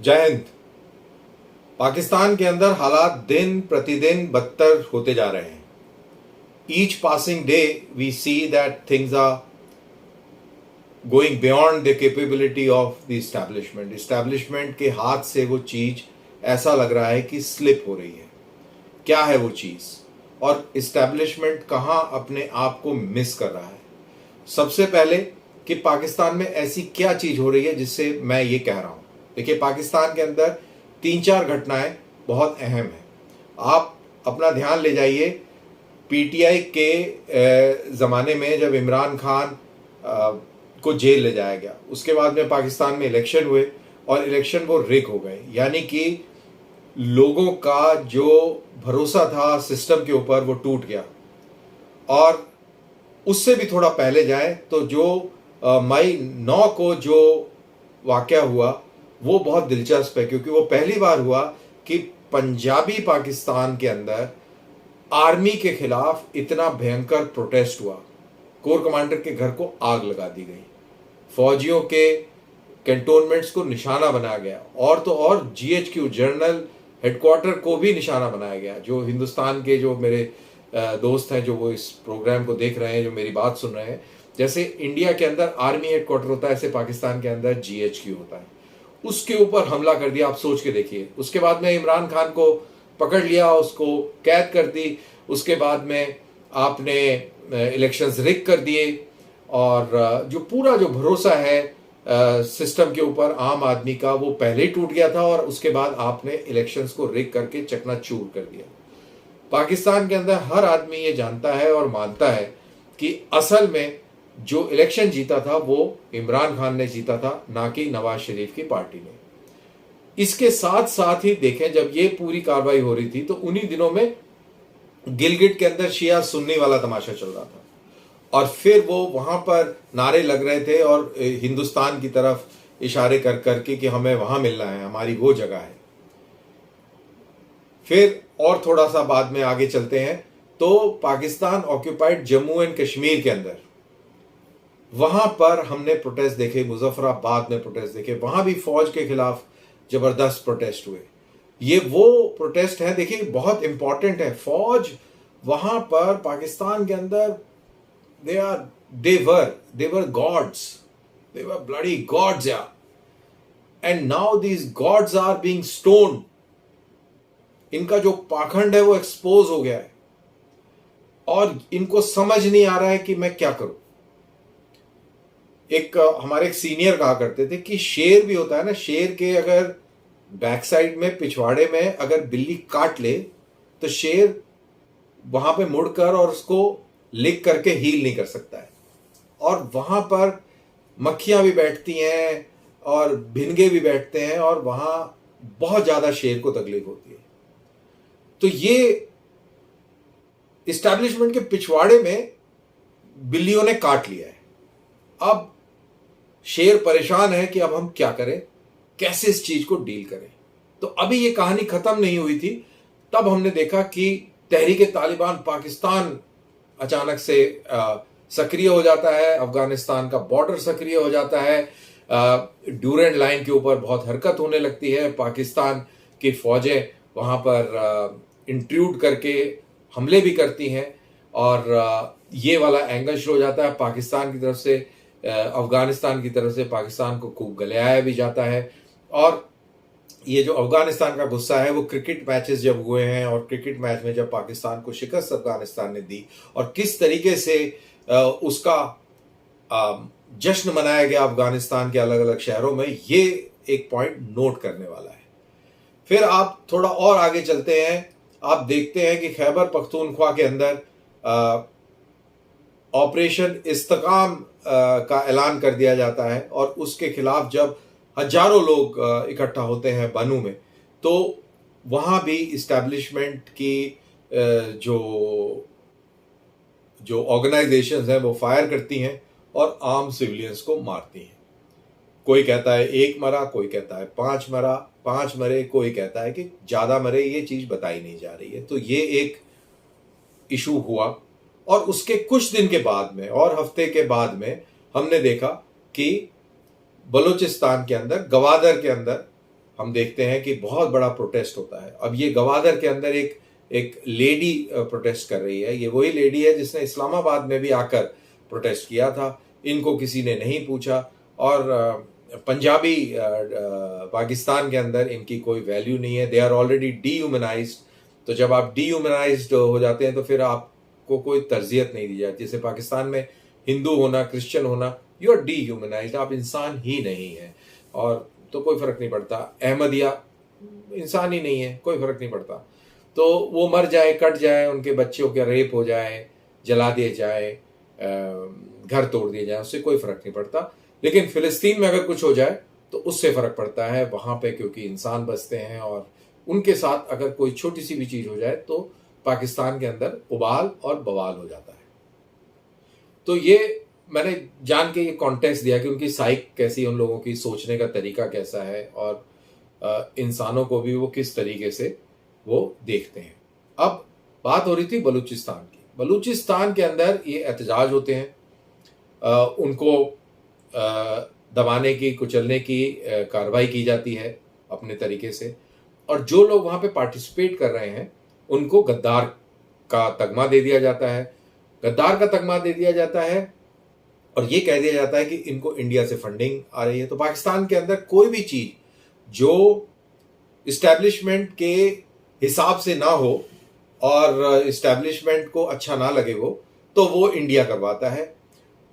जय हिंद। पाकिस्तान के अंदर हालात दिन प्रतिदिन बदतर होते जा रहे हैं। Each passing day we see that things are going beyond the capability of the establishment. Establishment के हाथ से वो चीज ऐसा लग रहा है कि स्लिप हो रही है। क्या है वो चीज और इस्टेब्लिशमेंट कहां अपने आप को मिस कर रहा है? सबसे पहले कि पाकिस्तान में ऐसी क्या चीज हो रही है जिससे मैं ये कह रहा हूं। देखिए, पाकिस्तान के अंदर 3-4 घटनाएं बहुत अहम हैं। आप अपना ध्यान ले जाइए। पीटीआई के ज़माने में जब इमरान खान को जेल ले जाया गया, उसके बाद में पाकिस्तान में इलेक्शन हुए और इलेक्शन वो रिग हो गए। यानी कि लोगों का जो भरोसा था सिस्टम के ऊपर वो टूट गया। और उससे भी थोड़ा पहले जाए तो जो मई 9 को जो वाक़या हुआ वो बहुत दिलचस्प है, क्योंकि वो पहली बार हुआ कि पंजाबी पाकिस्तान के अंदर आर्मी के खिलाफ इतना भयंकर प्रोटेस्ट हुआ। कोर कमांडर के घर को आग लगा दी गई, फौजियों के कैंटोनमेंट्स को निशाना बनाया गया, और तो और जीएचक्यू जनरल हेडक्वार्टर को भी निशाना बनाया गया। जो हिंदुस्तान के जो मेरे दोस्त हैं जो वो इस प्रोग्राम को देख रहे हैं, जो मेरी बात सुन रहे हैं, जैसे इंडिया के अंदर आर्मी हेडक्वार्टर होता है, ऐसे पाकिस्तान के अंदर जीएचक्यू होता है। उसके ऊपर हमला कर दिया। आप सोच के देखिए। उसके बाद में इमरान खान को पकड़ लिया, उसको कैद कर दी। उसके बाद में आपने इलेक्शंस रिग कर दिए, और जो पूरा जो भरोसा है सिस्टम के ऊपर आम आदमी का, वो पहले ही टूट गया था। और उसके बाद आपने इलेक्शंस को रिग करके चकनाचूर कर दिया। पाकिस्तान के अंदर हर आदमी ये जानता है और मानता है कि असल में जो इलेक्शन जीता था वो इमरान खान ने जीता था, ना कि नवाज शरीफ की पार्टी ने। इसके साथ साथ ही देखें, जब ये पूरी कार्रवाई हो रही थी तो उन्हीं दिनों में गिलगिट के अंदर शिया सुन्नी वाला तमाशा चल रहा था, और फिर वो वहां पर नारे लग रहे थे और हिंदुस्तान की तरफ इशारे कर करके कि हमें वहां मिलना है, हमारी वो जगह है। फिर और थोड़ा सा बाद में आगे चलते हैं तो पाकिस्तान ऑक्यूपाइड जम्मू एंड कश्मीर के अंदर, वहां पर हमने प्रोटेस्ट देखे। मुजफ्फराबाद में प्रोटेस्ट देखे, वहां भी फौज के खिलाफ जबरदस्त प्रोटेस्ट हुए। ये वो प्रोटेस्ट है, देखिए, बहुत इंपॉर्टेंट है। फौज वहां पर पाकिस्तान के अंदर they were gods, they were bloody gods, yeah, and now these gods are being stoned. इनका जो पाखंड है वो एक्सपोज हो गया है और इनको समझ नहीं आ रहा है कि मैं क्या करूं। हमारे एक सीनियर कहा करते थे कि शेर भी होता है ना, शेर के अगर बैक साइड में पिछवाड़े में अगर बिल्ली काट ले तो शेर वहां पे मुड़कर और उसको लिक करके हील नहीं कर सकता है। और वहां पर मक्खियां भी बैठती हैं और भिनगे भी बैठते हैं, और वहां बहुत ज्यादा शेर को तकलीफ होती है। तो ये इस्टेब्लिशमेंट के पिछवाड़े में बिल्लियों ने काट लिया है। अब शेर परेशान है कि अब हम क्या करें, कैसे इस चीज को डील करें। तो अभी ये कहानी खत्म नहीं हुई थी, तब हमने देखा कि तहरीक तालिबान पाकिस्तान अचानक से सक्रिय हो जाता है, अफगानिस्तान का बॉर्डर सक्रिय हो जाता है, ड्यूरेंट लाइन के ऊपर बहुत हरकत होने लगती है, पाकिस्तान की फौजें वहां पर इंट्रूड करके हमले भी करती हैं, और ये वाला एंगल शुरू हो जाता है। पाकिस्तान की तरफ से अफगानिस्तान की तरफ से पाकिस्तान को खूब गलियाया भी जाता है। और ये जो अफगानिस्तान का गुस्सा है वो क्रिकेट मैचेस जब हुए हैं, और क्रिकेट मैच में जब पाकिस्तान को शिकस्त अफगानिस्तान ने दी और किस तरीके से उसका जश्न मनाया गया अफगानिस्तान के अलग अलग शहरों में, ये एक पॉइंट नोट करने वाला है। फिर आप थोड़ा और आगे चलते हैं, आप देखते हैं कि खैबर पख्तूनख्वा के अंदर ऑपरेशन इस्तेकाम का ऐलान कर दिया जाता है, और उसके खिलाफ जब हजारों लोग इकट्ठा होते हैं बनू में, तो वहां भी इस्टेब्लिशमेंट की जो ऑर्गेनाइजेशंस हैं वो फायर करती हैं और आम सिविलियंस को मारती हैं। कोई कहता है 1 मरा, कोई कहता है 5 मरा, 5 मरे, कोई कहता है कि ज्यादा मरे। ये चीज बताई नहीं जा रही है। तो ये एक इशू हुआ, और उसके कुछ दिन के बाद में और हफ्ते के बाद में हमने देखा कि बलूचिस्तान के अंदर, गवादर के अंदर हम देखते हैं कि बहुत बड़ा प्रोटेस्ट होता है। अब ये गवादर के अंदर एक लेडी प्रोटेस्ट कर रही है। ये वही लेडी है जिसने इस्लामाबाद में भी आकर प्रोटेस्ट किया था। इनको किसी ने नहीं पूछा और पंजाबी पाकिस्तान के अंदर इनकी कोई वैल्यू नहीं है। They are already dehumanised. तो जब आप डीह्यूमनाइज्ड हो जाते हैं तो फिर आपको कोई तरजीहत नहीं दी जाती। जैसे पाकिस्तान में हिंदू होना, क्रिश्चियन होना, यू आर डीह्यूमनाइज्ड, आप इंसान ही नहीं है और तो कोई फर्क नहीं पड़ता। अहमदिया इंसान ही नहीं है, कोई फर्क नहीं पड़ता। तो वो मर जाए, कट जाए, उनके बच्चों के रेप हो जाए, जला दिए जाए, घर तोड़ दिए जाए, उससे कोई फर्क नहीं पड़ता। लेकिन फिलिस्तीन में अगर कुछ हो जाए तो उससे फर्क पड़ता है वहां पे, क्योंकि इंसान बसते हैं और उनके साथ अगर कोई छोटी सी भी चीज हो जाए तो पाकिस्तान के अंदर उबाल और बवाल हो जाता है। तो ये मैंने जान के ये कॉन्टेक्स्ट दिया कि उनकी साइक कैसी, उन लोगों की सोचने का तरीका कैसा है और इंसानों को भी वो किस तरीके से वो देखते हैं। अब बात हो रही थी बलूचिस्तान की। बलूचिस्तान के अंदर ये एहतजाज होते हैं, उनको दबाने की, कुचलने की कार्रवाई की जाती है अपने तरीके से, और जो लोग वहां पे पार्टिसिपेट कर रहे हैं उनको गद्दार का तगमा दे दिया जाता है। गद्दार का तगमा दे दिया जाता है और ये कह दिया जाता है कि इनको इंडिया से फंडिंग आ रही है। तो पाकिस्तान के अंदर कोई भी चीज जो इस्टेब्लिशमेंट के हिसाब से ना हो और इस्टेब्लिशमेंट को अच्छा ना लगे तो वो इंडिया करवाता है।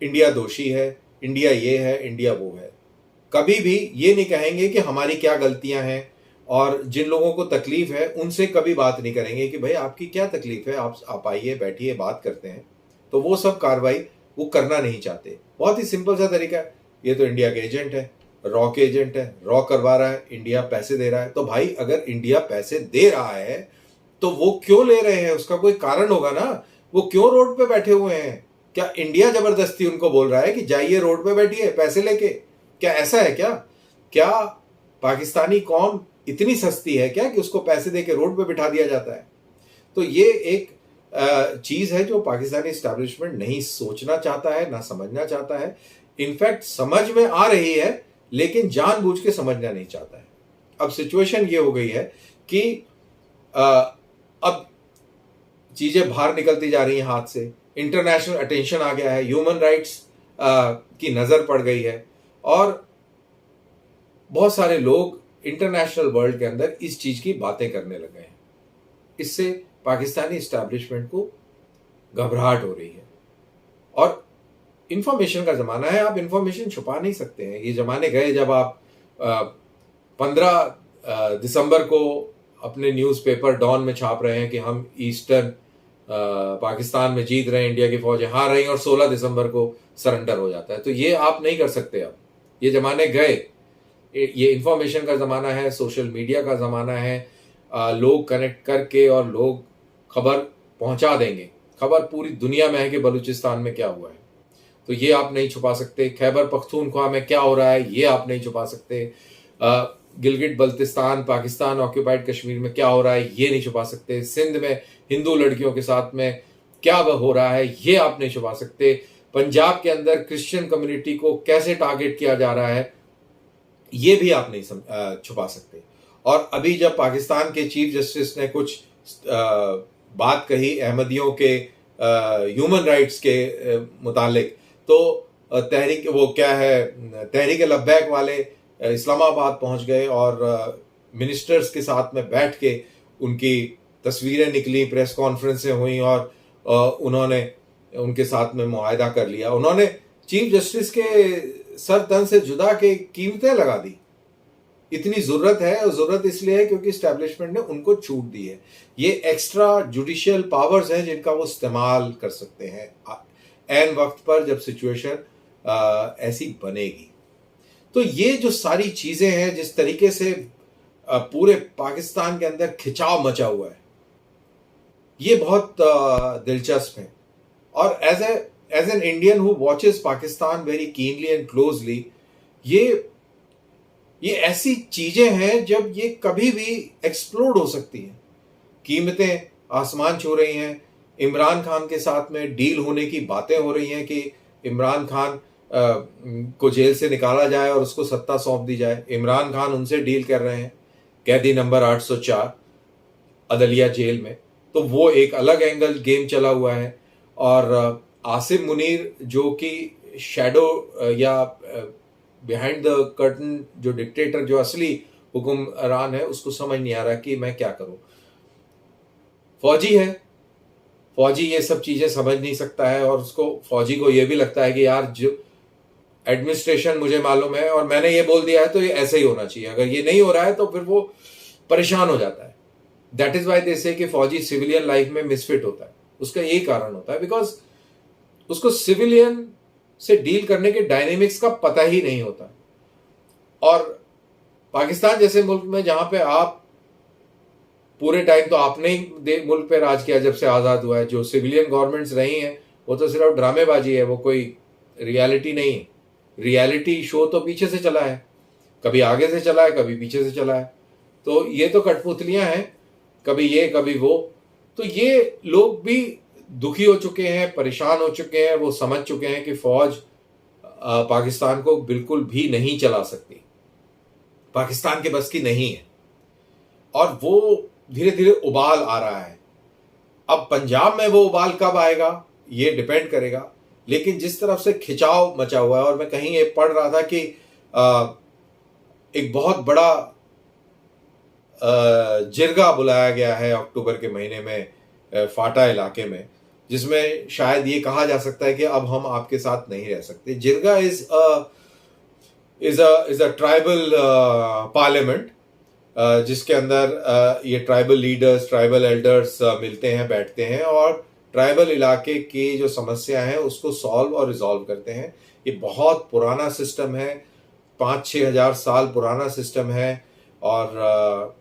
इंडिया दोषी है, इंडिया ये है, इंडिया वो है। कभी भी ये नहीं कहेंगे कि हमारी क्या गलतियां हैं, और जिन लोगों को तकलीफ है उनसे कभी बात नहीं करेंगे कि भाई आपकी क्या तकलीफ है, आप आइए, बैठिए, बात करते हैं। तो वो सब कार्रवाई वो करना नहीं चाहते। बहुत ही सिंपल सा तरीका है, ये तो इंडिया के एजेंट है, रॉ के एजेंट है, रॉ करवा रहा है, इंडिया पैसे दे रहा है। तो भाई अगर इंडिया पैसे दे रहा है तो वो क्यों ले रहे हैं, उसका कोई कारण होगा ना। वो क्यों रोड पे बैठे हुए हैं? क्या इंडिया जबरदस्ती उनको बोल रहा है कि जाइए रोड पे बैठिए पैसे लेके? क्या ऐसा है क्या पाकिस्तानी कौम इतनी सस्ती है क्या कि उसको पैसे देके रोड पे बिठा दिया जाता है? तो ये एक चीज है जो पाकिस्तानी एस्टैब्लिशमेंट नहीं सोचना चाहता है, ना समझना चाहता है। इनफैक्ट समझ में आ रही है लेकिन जानबूझ के समझना नहीं चाहता है। अब सिचुएशन ये हो गई है कि अब चीजें बाहर निकलती जा रही हैं हाथ से, इंटरनेशनल अटेंशन आ गया है, ह्यूमन राइट्स की नजर पड़ गई है और बहुत सारे लोग इंटरनेशनल वर्ल्ड के अंदर इस चीज की बातें करने लगे हैं। इससे पाकिस्तानी एस्टैब्लिशमेंट को घबराहट हो रही है और इंफॉर्मेशन का जमाना है, आप इंफॉर्मेशन छुपा नहीं सकते हैं। ये जमाने गए जब आप 15 दिसंबर को अपने न्यूज़पेपर डॉन में छाप रहे हैं कि हम ईस्टर्न पाकिस्तान में जीत रहे हैं, इंडिया की फौजें हार रही हैं, और 16 दिसंबर को सरेंडर हो जाता है। तो ये आप नहीं कर सकते। अब ये जमाने गए, ये इंफॉर्मेशन का ज़माना है, सोशल मीडिया का ज़माना है। लोग कनेक्ट करके और लोग खबर पहुंचा देंगे। खबर पूरी दुनिया में है कि बलूचिस्तान में क्या हुआ है, तो ये आप नहीं छुपा सकते। खैबर पख्तूनख्वा में क्या हो रहा है ये आप नहीं छुपा सकते। गिलगिट बल्तिस्तान पाकिस्तान ऑक्यूपाइड कश्मीर में क्या हो रहा है ये नहीं छुपा सकते। सिंध में हिंदू लड़कियों के साथ में क्या हो रहा है ये आप नहीं छुपा सकते। पंजाब के अंदर क्रिश्चियन कम्युनिटी को कैसे टारगेट किया जा रहा है ये भी आप नहीं छुपा सकते। और अभी जब पाकिस्तान के चीफ जस्टिस ने कुछ बात कही अहमदियों के ह्यूमन राइट्स के मुतालिक, तो तहरीक वो क्या है, तहरीक लब्बैक वाले इस्लामाबाद पहुंच गए और मिनिस्टर्स के साथ में बैठ के उनकी तस्वीरें निकली, प्रेस कॉन्फ्रेंसें हुई और उन्होंने उनके साथ में मुआहदा कर लिया। उन्होंने चीफ जस्टिस के सर तन से जुदा के कीमतें लगा दी। इतनी जरूरत है, और जरूरत इसलिए है क्योंकि एस्टैब्लिशमेंट ने उनको छूट दी है। ये एक्स्ट्रा जुडिशियल पावर्स हैं जिनका वो इस्तेमाल कर सकते हैं ऐन वक्त पर जब सिचुएशन ऐसी बनेगी। तो ये जो सारी चीजें हैं, जिस तरीके से पूरे पाकिस्तान के अंदर खिंचाव मचा हुआ है, ये बहुत दिलचस्प है। और as an Indian who watches Pakistan very keenly and closely, ये ऐसी चीजें हैं जब ये कभी भी एक्सप्लोड हो सकती हैं। कीमतें आसमान छू रही हैं। इमरान खान के साथ में डील होने की बातें हो रही हैं कि इमरान खान को जेल से निकाला जाए और उसको सत्ता सौंप दी जाए। इमरान खान उनसे डील कर रहे हैं, कैदी नंबर 804 अदलिया जेल में, तो वो एक अलग एंगल गेम चला हुआ है। और आसिम मुनीर जो कि शैडो या बिहाइंड द कर्टन जो डिक्टेटर, जो असली हुक्मरान है, उसको समझ नहीं आ रहा कि मैं क्या करूं। फौजी है, फौजी ये सब चीजें समझ नहीं सकता है, और उसको फौजी को ये भी लगता है कि यार जो एडमिनिस्ट्रेशन मुझे मालूम है और मैंने ये बोल दिया है तो ये ऐसे ही होना चाहिए, अगर ये नहीं हो रहा है तो फिर वो परेशान हो जाता है। दैट इज वाई दे से कि फौजी सिविलियन लाइफ में मिसफिट होता है। उसका यही कारण होता है, बिकॉज उसको सिविलियन से डील करने के डायनेमिक्स का पता ही नहीं होता। और पाकिस्तान जैसे मुल्क में जहां पे आप पूरे टाइम, तो आपने ही मुल्क पे राज किया जब से आजाद हुआ है, जो सिविलियन गवर्नमेंट्स रही हैं वो तो सिर्फ ड्रामेबाजी है, वो कोई रियलिटी नहीं है। रियलिटी शो तो पीछे से चला है, कभी आगे से चला है, कभी पीछे से चला है। तो ये तो कठपुतलियां हैं, कभी ये कभी वो। तो ये लोग भी दुखी हो चुके हैं, परेशान हो चुके हैं, वो समझ चुके हैं कि फौज पाकिस्तान को बिल्कुल भी नहीं चला सकती, पाकिस्तान के बस की नहीं है। और वो धीरे धीरे उबाल आ रहा है। अब पंजाब में वो उबाल कब आएगा ये डिपेंड करेगा, लेकिन जिस तरफ से खिंचाव मचा हुआ है, और मैं कहीं ये पढ़ रहा था कि एक बहुत बड़ा जिरगा बुलाया गया है अक्टूबर के महीने में फाटा इलाके में, जिसमें शायद ये कहा जा सकता है कि अब हम आपके साथ नहीं रह सकते। जिरगा इज अ ट्राइबल पार्लियामेंट, जिसके अंदर ये ट्राइबल लीडर्स, ट्राइबल एल्डर्स मिलते हैं, बैठते हैं और ट्राइबल इलाके की जो समस्या है उसको सॉल्व और रिजॉल्व करते हैं। ये बहुत पुराना सिस्टम है, 5-6 हजार साल पुराना सिस्टम है। और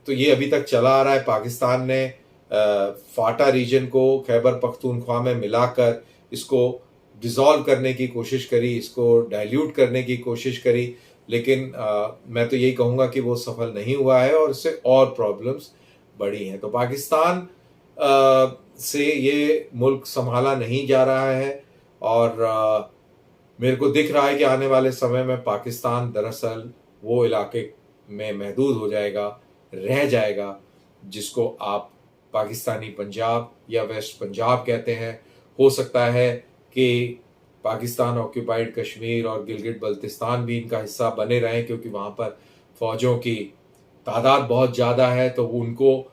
तो ये अभी तक चला आ रहा है। पाकिस्तान ने फाटा रीजन को खैबर पख्तूनख्वा में मिलाकर इसको डिसॉल्व करने की कोशिश करी, इसको डाइल्यूट करने की कोशिश करी, लेकिन मैं तो यही कहूँगा कि वो सफल नहीं हुआ है और इससे और प्रॉब्लम्स बढ़ी हैं। तो पाकिस्तान से ये मुल्क संभाला नहीं जा रहा है, और मेरे को दिख रहा है कि आने वाले समय में पाकिस्तान दरअसल वो इलाके में महदूद हो जाएगा, रह जाएगा, जिसको आप पाकिस्तानी पंजाब या वेस्ट पंजाब कहते हैं। हो सकता है कि पाकिस्तान ऑक्यूपाइड कश्मीर और गिलगिट बल्तिस्तान भी इनका हिस्सा बने रहें, क्योंकि वहाँ पर फौजों की तादाद बहुत ज़्यादा है, तो उनको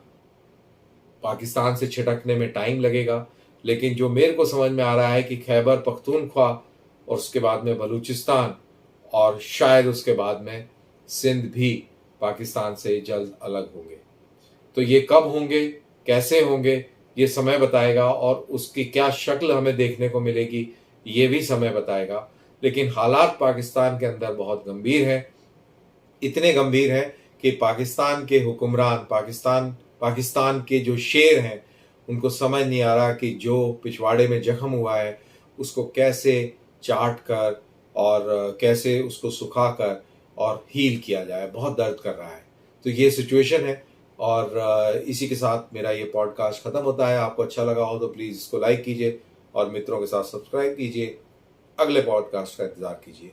पाकिस्तान से छिटकने में टाइम लगेगा। लेकिन जो मेरे को समझ में आ रहा है कि खैबर पख्तूनख्वा और उसके बाद में बलूचिस्तान और शायद उसके बाद में सिंध भी पाकिस्तान से जल्द अलग होंगे। तो ये कब होंगे, कैसे होंगे, ये समय बताएगा, और उसकी क्या शक्ल हमें देखने को मिलेगी ये भी समय बताएगा। लेकिन हालात पाकिस्तान के अंदर बहुत गंभीर हैं, इतने गंभीर हैं कि पाकिस्तान के हुक्मरान, पाकिस्तान के जो शेर हैं, उनको समझ नहीं आ रहा कि जो पिछवाड़े में जख्म हुआ है उसको कैसे चाट कर और कैसे उसको सुखा कर और हील किया जाए। बहुत दर्द कर रहा है। तो ये सिचुएशन है, और इसी के साथ मेरा ये पॉडकास्ट ख़त्म होता है। आपको अच्छा लगा हो तो प्लीज़ इसको लाइक कीजिए और मित्रों के साथ सब्सक्राइब कीजिए। अगले पॉडकास्ट का इंतज़ार कीजिए।